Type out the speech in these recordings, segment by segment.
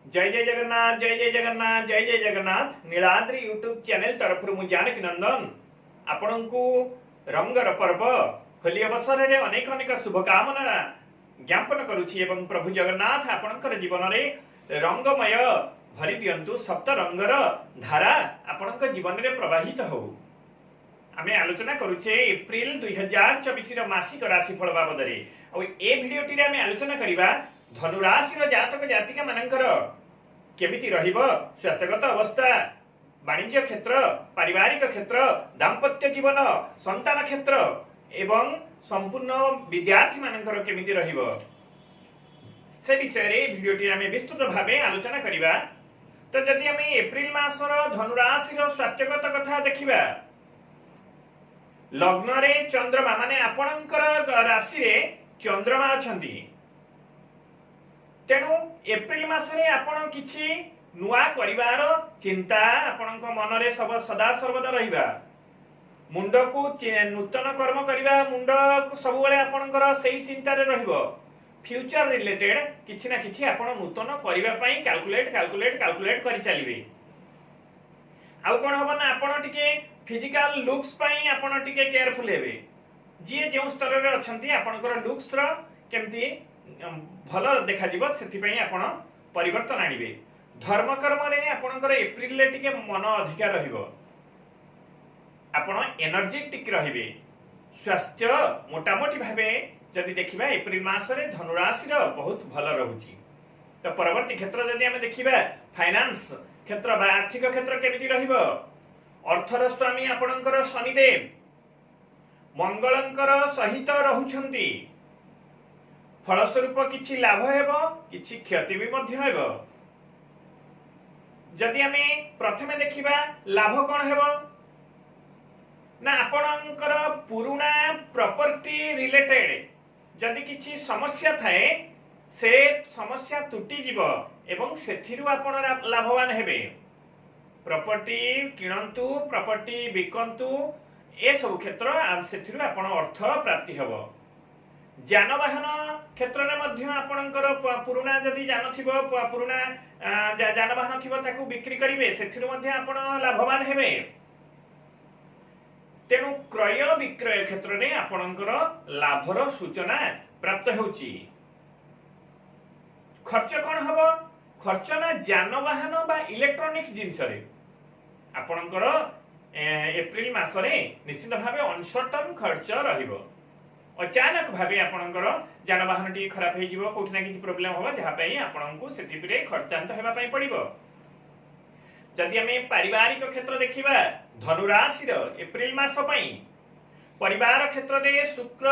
जय जय जगन्नाथ जय जय जगन्नाथ जय जय जगन्नाथ नीलाद्री यूट्यूब चैनल तरफ मु जानकी नंदन आपण को रंगर पर्व होली अवसर में अनेक अनेक शुभकामना ज्ञापन करुछि एवं प्रभु जगन्नाथ आपणकर जीवन में रंगमय भरी दियंतु सप्त रंगर धारा आपणक जीवन में प्रवाहित हो। आमे आलोचना करुचे एप्रिल 2024 मासिक राशिफल बाबद और ए भिडियोटी आमे आलोचना करिबा धनुराशि जातक जातिका मानकर केमिति रहिबो स्वास्थ्यगत अवस्था, वाणिज्य क्षेत्र, पारिवारिक क्षेत्र, दाम्पत्य जीवन, संतान क्षेत्र एवं संपूर्ण विद्यार्थी मानकर केमिति रहिबो से विषय रे भिडियोटी आमे विस्तृत भावे आलोचना करिबा। तो जदि आमे एप्रिल मासर धनुराशि स्वास्थ्यगत कथा देखिबा, लग्न रे चंद्रमा माने आपणकर राशि रे चंद्रमा अछंती, तेणु एप्रिल मासरे आपण किछि नुआ करिवार चिंता आपणक मन रे सब सदा सर्वदा रहिबा, मुंड को नूतन कर्म करिबा, मुंड सब बेले आपणकर सेही चिंता रे रहिबो। फ्यूचर रिलेटेड किछि ना किछि आपण नूतन करिबा पई कैलकुलेट करि चलिबे। आउ कोन होबा ना आपण टिके फिजिकल लुक्स पई आपण टिके केयरफुल हेबे। जे जे स्तर रे अछंती आपणकर लुक्स रो केमती भल देखा जीव से आपण परिवर्तन आनिबे। धर्म कर्म रे आपणकर एप्रिल ले टिके मन अधिकार रहिबो, आपण एनर्जेटिक रहिबे। स्वास्थ्य मोटामोटी भाबे जदि देखिबा एप्रिल मास रे धनुराशि रो बहुत भल रहुची। तो परवर्ती क्षेत्र जदि हमें देखिबा फाइनान्स क्षेत्र बा आर्थिक क्षेत्र केमिति रहिबो, अर्थर स्वामी आपणकर शनिदेव मंगलंकर सहित रहुछंती, फलस्वरूप किछि लाभ हेबो किछि क्षति भी मध्य हेबो। जदि हमें प्रथमे देखिबा लाभ कोन हेबो ना आपणकर पुरुणा प्रॉपर्टी रिलेटेड जदि किछि समस्या थाए से समस्या तुटी जीवो एवं सेथिरु आपण लाभवान हेबे। प्रॉपर्टी किणंतु, प्रॉपर्टी बिकंतु, ए सब क्षेत्र सेथिरु आपण अर्थ प्राप्ति हेबो। जानवाहन क्षेत्र में मध्य आपणकर पुरुणा जदि जान थिबो, पुरुणा जानवाहन थिबो ताकू बिक्री करिवे, सेथिरु मध्य आपण लाभवान हेबे। तेणु क्रय विक्रय क्षेत्र में आपणकर लाभर सूचना प्राप्त होउची। खर्च कोन हबो, खर्च ना जानवाहन बा इलेक्ट्रॉनिक्स जिंस रे आपणकर एप्रिल मास रे निश्चित भाबे अनसर्टन खर्च रहिबो। अचानक भावे आपणकर जानवाहन टी खराब हे जीवो, कोठी ना किछि प्रॉब्लम होबा जहा पई आपणकु सेतिपरे खर्चांत हेबा पई पड़िबो। जदि हमें पारिवारिक क्षेत्र देखिबा धनुराशि रो एप्रिल मास पई परिवार क्षेत्र रे शुक्र,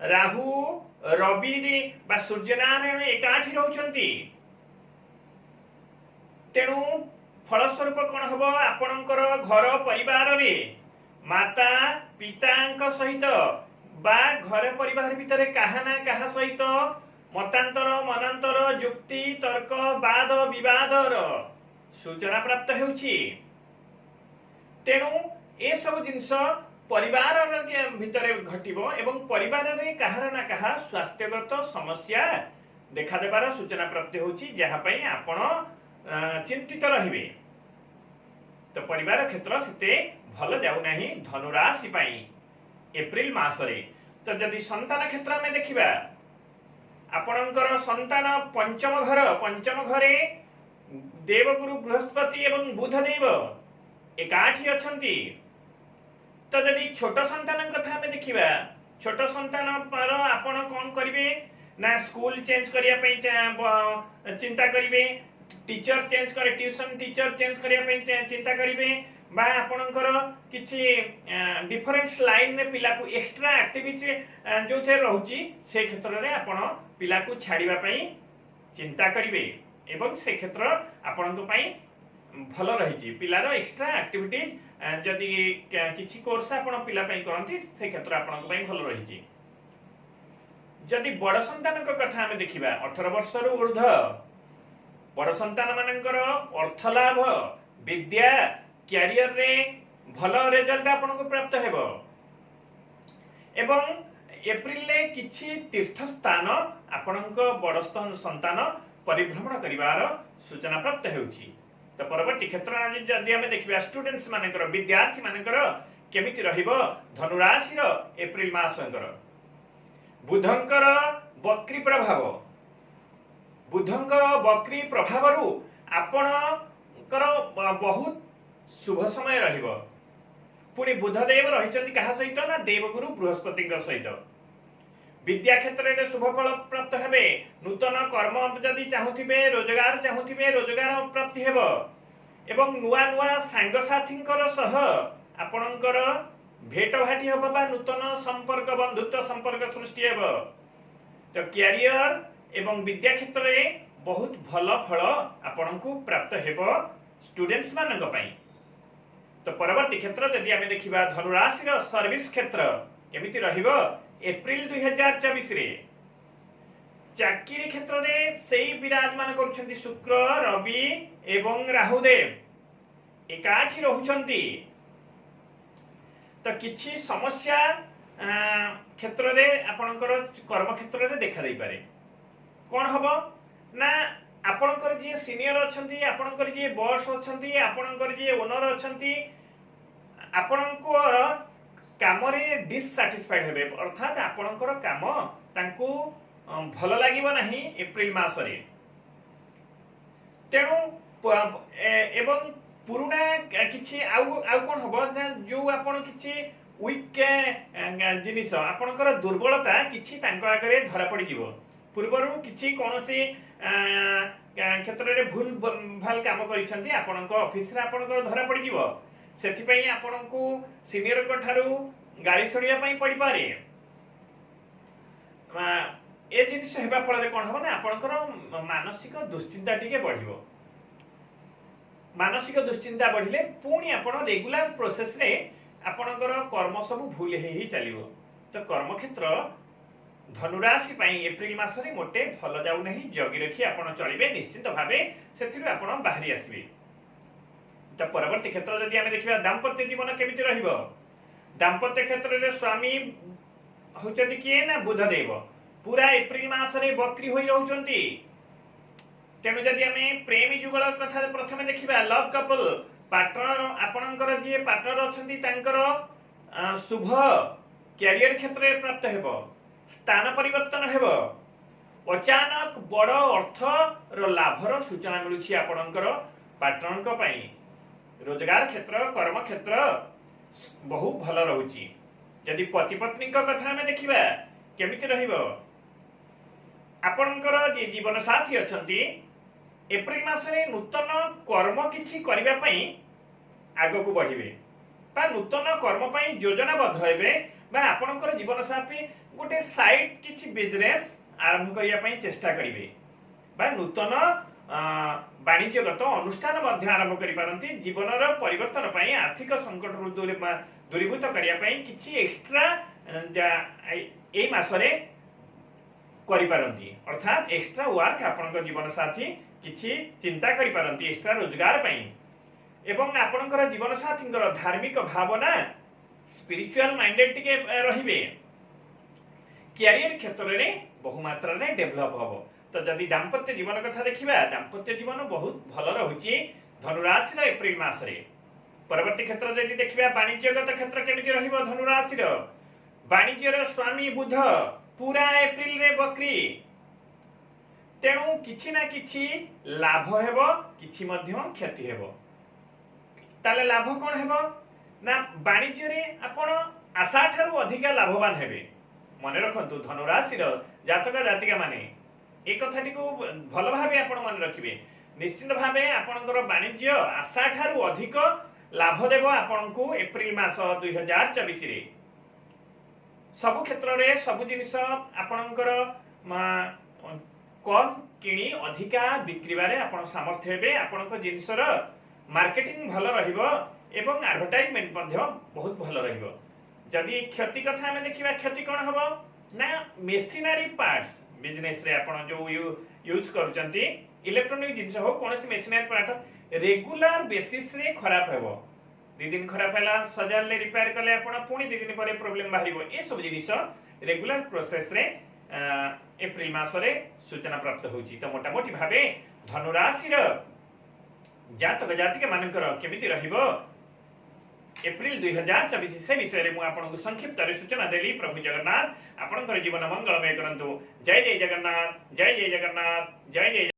राहु, रवि रे बा सूर्यनारायण एकाठी रहउछंती, तेणु फलस्वरूप कोन हबो आपणकर घर परिवार रे माता पितांक सहित बा घर परिवार भितर कहा ना कहा सहित मतांतर मनांतर युक्ति तर्क वाद विवादर सूचना प्राप्त हेउछि। तेणु ए सब जिंस परिवार भितर घटिबो एवं परिवार रे कहार ना कहा स्वास्थ्यगत समस्या देखा देबार सूचना प्राप्त होउछि, जहा पई आपण चिंतित रहिबे। तो परिवार क्षेत्र सेते भल जाउ नाही धनुराशि पई एप्रिल मास रे। तो जदि संतान क्षेत्र में देखिबा आपणकर संतान पंचम घरे देवगुरु बृहस्पति एवं बुधदेव एकाठी अछंती। तो जदि छोट संतान कथा हमें देखिबा, छोट संतान पर आपण कोन करिवे ना स्कूल चेंज करिया पई चिंता करिवे, टीचर चेंज करे, ट्यूशन टीचर चेंज करिया पई चिंता करिवे, बा आपणकर किछि डिफरेंस लाइन में पिला को एक्स्ट्रा एक्टिविटी जो थे रहउची से क्षेत्र रे आपण पिला को छाड़ीबा पई चिंता करिवे एवं से क्षेत्र आपणक पई भल रहिची। पिलार एक्स्ट्रा एक्टिविटीज जदि किछि कोर्स आपण पिला पई करंती से क्षेत्र आपणक पई भल रहिची। जदि बड़ संतान को कथा हमें देखिबा 18 वर्ष रु ऊर्ध्व बड़ संतान मानकर अर्थ लाभ, विद्या, कैरियर रे भल रिजल्ट आपनको प्राप्त हेबो एवं एप्रिल ले किछि तीर्थ स्थान आपनको बड़ संतान परिभ्रमण करिवार सूचना प्राप्त हेउछि। तो परवर्ती क्षेत्र जदि आमे देखिबा स्टूडेंट्स मानकर विद्यार्थी मानकर केमिति रहिबो धनुराशि रो एप्रिल मासंकर बुधंकर वक्री प्रभाव बुधंक वक्री प्रभावरु आपणकर बहुत शुभ समय रहिबो। पुणी बुधदेव रहिचंती कहा सहित ना देवगुरु बृहस्पति सहित विद्या क्षेत्र में शुभ फल प्राप्त हेबे। नूतन कर्म जदि चाहुथिबे रोजगार चाहुथिबे रोजगार प्राप्ति हेबो एवं नुआ नुआ सांगसाथींकर सह आपणकर भेट भाटी हेबो बा नूतन संपर्क बंधुत्व संपर्क सृष्टि हेबो। तो कैरियर एवं विद्या क्षेत्र में बहुत भल फल आपनकु प्राप्त हेबो स्टूडेंट्स मानक पई। तो परवर्ती क्षेत्र जदि आमे देखिबा धनुराशि रो सर्विस क्षेत्र केमिति रहिबो एप्रिल 2024 रे चाकरी क्षेत्र रे सेई विराजमान करूछंती शुक्र रवि एवं राहुदेव एकाठी रहुछंती। तो किछि समस्या क्षेत्र रे आपनकर कर्म क्षेत्र रे देखा दे पारे। कोन हबो ना आपनकर जे सीनियर अछंती आपनकर जे बॉस अछंती आपनकर जे ओनर अछंती आपनकर काम रे डिससैटिस्फाइड हेबे अर्थात आपनकर काम तांकू भल लागिबो नाही एप्रिल मास रे। तेणु एवं पुरुना किछि आउ कोन हबो जो आपन किछि वीक जिनिस आपनकर दुर्बलता किछि तांको आगरे धरा पड़ी जिवो। पूर्वरु किछि कोनोसी क्षेत्र रे भूल भाल काम करिसंती आपनक ऑफिस रे आपनकर धरा पड़ी जिवो। सेथि पई आपनकु सीनियर को ठारू गाड़ी छड़िया पई पड़ी पारे। ए जिनिस हेबा फल रे कोन हो ना आपनकर मानसिक दुश्चिंता टिके बढ़िबो। मानसिक दुश्चिंता बढ़िले पुणी आपण रेगुलर प्रोसेस रे आपनकर कर्म सब भूल हे चलिबो। तो कर्म क्षेत्र धनुराशि पई एप्रिल मास रे मोटे भल जाउ नहीं जगी रखी आपण चलिबे निश्चित भाबे सेथिरु आपण बाहरी आसीबे। तो परवर्ती क्षेत्र जदि आमे देखिबा दाम्पत्य जीवन केमिति रहिबो। दाम्पत्य क्षेत्र रे स्वामी होचंती किए ना बुधदेव पूरा एप्रिल मास रे वक्री होई रहउचंती। तेनु जदि आमे प्रेमी जुगल कथा प्रथमे देखिबा लव कपल पार्टनर आपनकर जे पार्टनर अछंती तांकर शुभ कैरियर क्षेत्र रे प्राप्त हेबो स्थान परिवर्तन हेबो अचानक बड़ अर्थ रो लाभर सूचना मिलुछि आपनकर पार्टनर पई। रोजगार क्षेत्र कर्म क्षेत्र बहु भल रहुछि। यदि पति पत्नी कथा में देखिबा केमिति रहिबो आपनकर जे जीवन साथी अछंती एप्रिल मास रे नूतन कर्म किछि करिबा पई आगो को बढ़िबे बा नूतन कर्म पई योजनाबद्ध हेबे बा आपनकर जीवन साथी गोटे साइड किछि बिजनेस आरंभ करिया पई चेष्टा करिवे बा नूतन वाणिज्यगत अनुष्ठान मध्य आरंभ करि पारंती। जीवनर परिवर्तन पई आर्थिक संकट रु दूरीभूत करिया पई किछि एक्स्ट्रा ए मासरे करि पारंती अर्थात एक्स्ट्रा वर्क आपनकर जीवन साथी किछि चिंता करि पारंती एक्स्ट्रा रोजगार पई। एवं आपनकर जीवन साथींकर धार्मिक भावना स्पिरिचुअल माइंडेड टिके रहिबे। कैरियर क्षेत्र रे बहु मात्रा रे डेवलप हबो। तो जदि दाम्पत्य जीवन कथा देखिबा दाम्पत्य जीवन बहुत भल रहुछि धनुराशि रो एप्रिल मास रे। परवर्ती क्षेत्र जदि देखिबा वाणिज्यगत क्षेत्र केमिति रहिबो धनुराशि रो वाणिज्य रो स्वामी बुध पूरा एप्रिल रे वक्री। तेणु किछि ना किछि लाभ हेबो किछि मध्य क्षति हेबो। ताले लाभ कोन हेबो ना वाणिज्य रे आपण आशा ठारू अधिक लाभवान हेबे। मन रखंतु धनुराशि रो जातक जातिका माने ए कथाटी को भल भाबे आपण मन रखिबे। निश्चित भाबे आपनकर वाणिज्य आशा ठारू अधिक लाभ देबो आपनकु एप्रिल मास 2024 रे। सब क्षेत्र रे सब जिनिस आपनकर कम किणी अधिका बिक्री बारे आपण सामर्थ्य हेबे। आपनकर जिनिसर मार्केटिंग भल रहिबो एवं एडवर्टाइजमेंट मध्ये बहुत भल रहिबो। जदि क्षति कथा में देखिबा क्षति कोन हबो ना मेशिनरी पार्ट्स बिजनेस रे आपण जो यूज करचंती इलेक्ट्रॉनिक जिनिस हो कोनसी मेशिनरी पार्ट रेगुलर बेसिस रे खराब हेबो। 2 दिन खराब हैला सजारले रिपेयर करले आपण पुनी 2 दिन परे प्रॉब्लम बाहिबो। ए सब जिनिस रेगुलर प्रोसेस रे एप्रिल मासरे सूचना प्राप्त होची। तो मोटामोटी भावे धनुराशि जातक जातिका मानकर केमिति रहिबो एप्रिल 2024 से विषय में आपको संक्षिप्त सूचना देली। प्रभु जगन्नाथ आपणकर जीवन मंगलमय करंतु। जय जय जगन्नाथ, जय जय जगन्नाथ, जय जय।